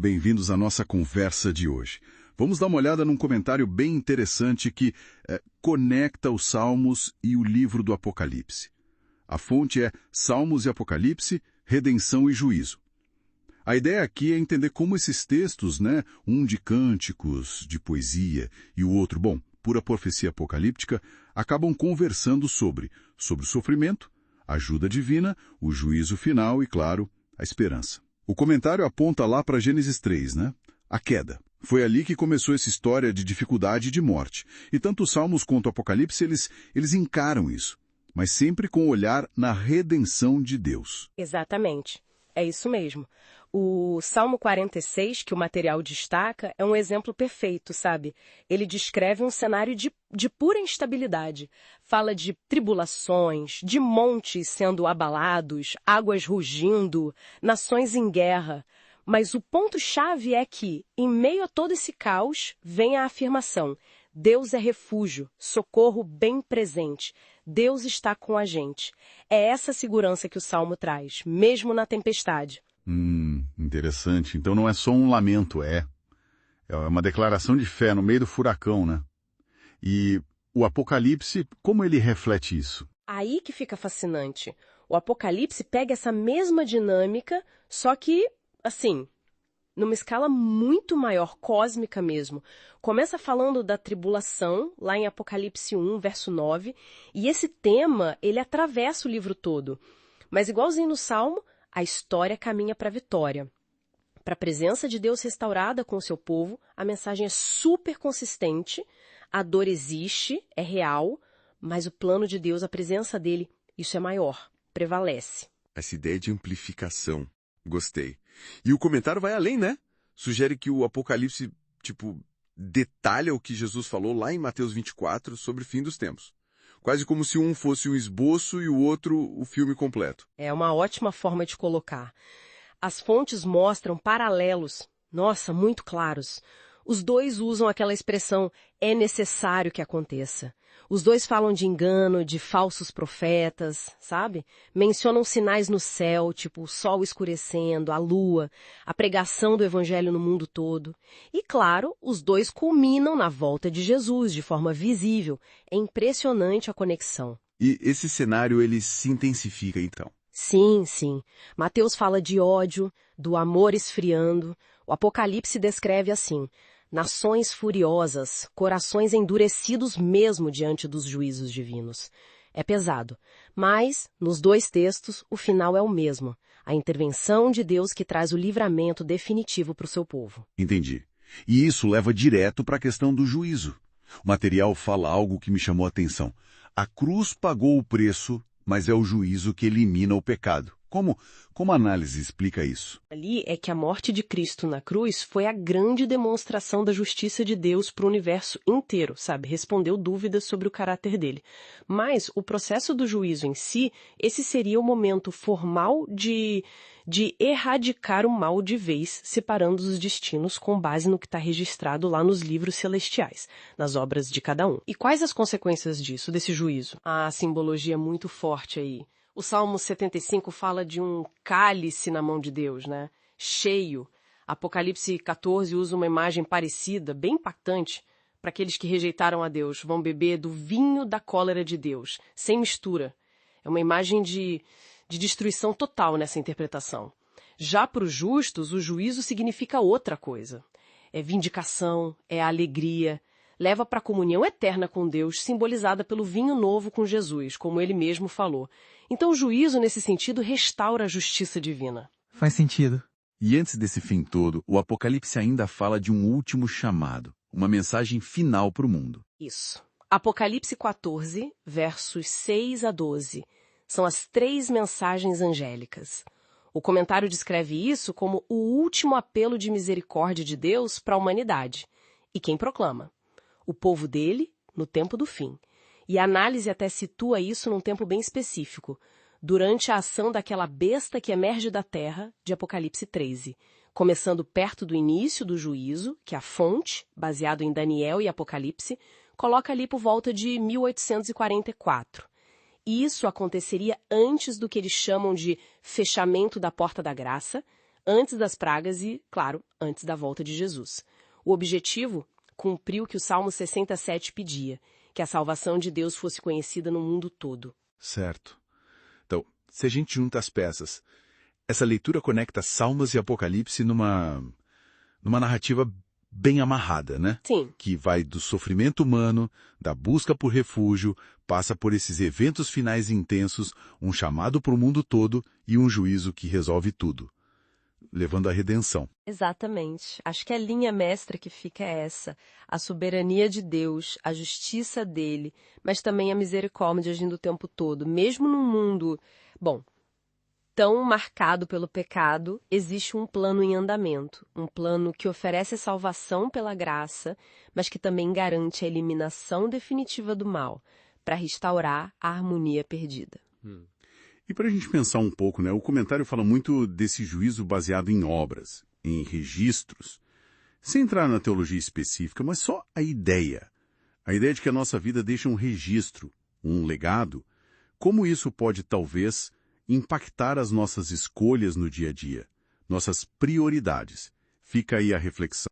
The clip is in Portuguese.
Bem-vindos à nossa conversa de hoje. Vamos dar uma olhada num comentário bem interessante que conecta os Salmos e o livro do Apocalipse. A fonte é Salmos e Apocalipse, Redenção e Juízo. A ideia aqui é entender como esses textos, um de cânticos, de poesia, e o outro, pura profecia apocalíptica, acabam conversando sobre o sofrimento, a ajuda divina, o juízo final e, claro, a esperança. O comentário aponta lá para Gênesis 3, a queda. Foi ali que começou essa história de dificuldade e de morte. E tanto os Salmos quanto o Apocalipse, eles encaram isso, mas sempre com o olhar na redenção de Deus. Exatamente. É isso mesmo. O Salmo 46, que o material destaca, é um exemplo perfeito, sabe? Ele descreve um cenário de pura instabilidade. Fala de tribulações, de montes sendo abalados, águas rugindo, nações em guerra. Mas o ponto-chave é que, em meio a todo esse caos, vem a afirmação: Deus é refúgio, socorro bem presente. Deus está com a gente. É essa segurança que o Salmo traz, mesmo na tempestade. Interessante. Então não é só um lamento, é uma declaração de fé no meio do furacão, E o Apocalipse, como ele reflete isso? Aí que fica fascinante. O Apocalipse pega essa mesma dinâmica, só que, numa escala muito maior, cósmica mesmo. Começa falando da tribulação, lá em Apocalipse 1, verso 9, e esse tema, ele atravessa o livro todo. Mas igualzinho no Salmo, a história caminha para a vitória. Para a presença de Deus restaurada com o seu povo, a mensagem é super consistente, a dor existe, é real, mas o plano de Deus, a presença dele, isso é maior, prevalece. Essa ideia de amplificação, gostei. E o comentário vai além, Sugere que o Apocalipse, detalha o que Jesus falou lá em Mateus 24 sobre o fim dos tempos. Quase como se um fosse um esboço e o outro o filme completo. É uma ótima forma de colocar. As fontes mostram paralelos, muito claros. Os dois usam aquela expressão, é necessário que aconteça. Os dois falam de engano, de falsos profetas, sabe? Mencionam sinais no céu, tipo o sol escurecendo, a lua, a pregação do evangelho no mundo todo. E, claro, os dois culminam na volta de Jesus, de forma visível. É impressionante a conexão. E esse cenário, ele se intensifica, então? Sim, sim. Mateus fala de ódio, do amor esfriando. O Apocalipse descreve assim: nações furiosas, corações endurecidos mesmo diante dos juízos divinos. É pesado, mas, nos dois textos, o final é o mesmo. A intervenção de Deus que traz o livramento definitivo para o seu povo. Entendi. E isso leva direto para a questão do juízo. O material fala algo que me chamou a atenção. A cruz pagou o preço, mas é o juízo que elimina o pecado. Como a análise explica isso? Ali é que a morte de Cristo na cruz foi a grande demonstração da justiça de Deus para o universo inteiro, sabe? Respondeu dúvidas sobre o caráter dele. Mas o processo do juízo em si, esse seria o momento formal de erradicar o mal de vez, separando os destinos com base no que está registrado lá nos livros celestiais, nas obras de cada um. E quais as consequências disso, desse juízo? A simbologia é muito forte aí. O Salmo 75 fala de um cálice na mão de Deus, cheio. Apocalipse 14 usa uma imagem parecida, bem impactante, para aqueles que rejeitaram a Deus. Vão beber do vinho da cólera de Deus, sem mistura. É uma imagem de destruição total nessa interpretação. Já para os justos, o juízo significa outra coisa. É vindicação, é alegria, leva para a comunhão eterna com Deus, simbolizada pelo vinho novo com Jesus, como ele mesmo falou. Então o juízo, nesse sentido, restaura a justiça divina. Faz sentido. E antes desse fim todo, o Apocalipse ainda fala de um último chamado, uma mensagem final para o mundo. Isso. Apocalipse 14, versos 6 a 12, são as 3 mensagens angélicas. O comentário descreve isso como o último apelo de misericórdia de Deus para a humanidade. E quem proclama? O povo dele, no tempo do fim. E a análise até situa isso num tempo bem específico, durante a ação daquela besta que emerge da terra, de Apocalipse 13, começando perto do início do juízo, que a fonte, baseado em Daniel e Apocalipse, coloca ali por volta de 1844. Isso aconteceria antes do que eles chamam de fechamento da porta da graça, antes das pragas e, claro, antes da volta de Jesus. O objetivo? Cumprir o que o Salmo 67 pedia, que a salvação de Deus fosse conhecida no mundo todo. Certo. Então, se a gente junta as peças, essa leitura conecta Salmos e Apocalipse numa narrativa bem amarrada, né? Sim. Que vai do sofrimento humano, da busca por refúgio, passa por esses eventos finais intensos, um chamado para o mundo todo e um juízo que resolve tudo, levando à redenção. Exatamente. Acho que a linha mestra que fica é essa. A soberania de Deus, a justiça dele, mas também a misericórdia agindo o tempo todo. Mesmo num mundo, tão marcado pelo pecado, existe um plano em andamento. Um plano que oferece salvação pela graça, mas que também garante a eliminação definitiva do mal, para restaurar a harmonia perdida. E para a gente pensar um pouco, né, o comentário fala muito desse juízo baseado em obras, em registros, sem entrar na teologia específica, mas só a ideia de que a nossa vida deixa um registro, um legado, como isso pode talvez impactar as nossas escolhas no dia a dia, nossas prioridades. Fica aí a reflexão.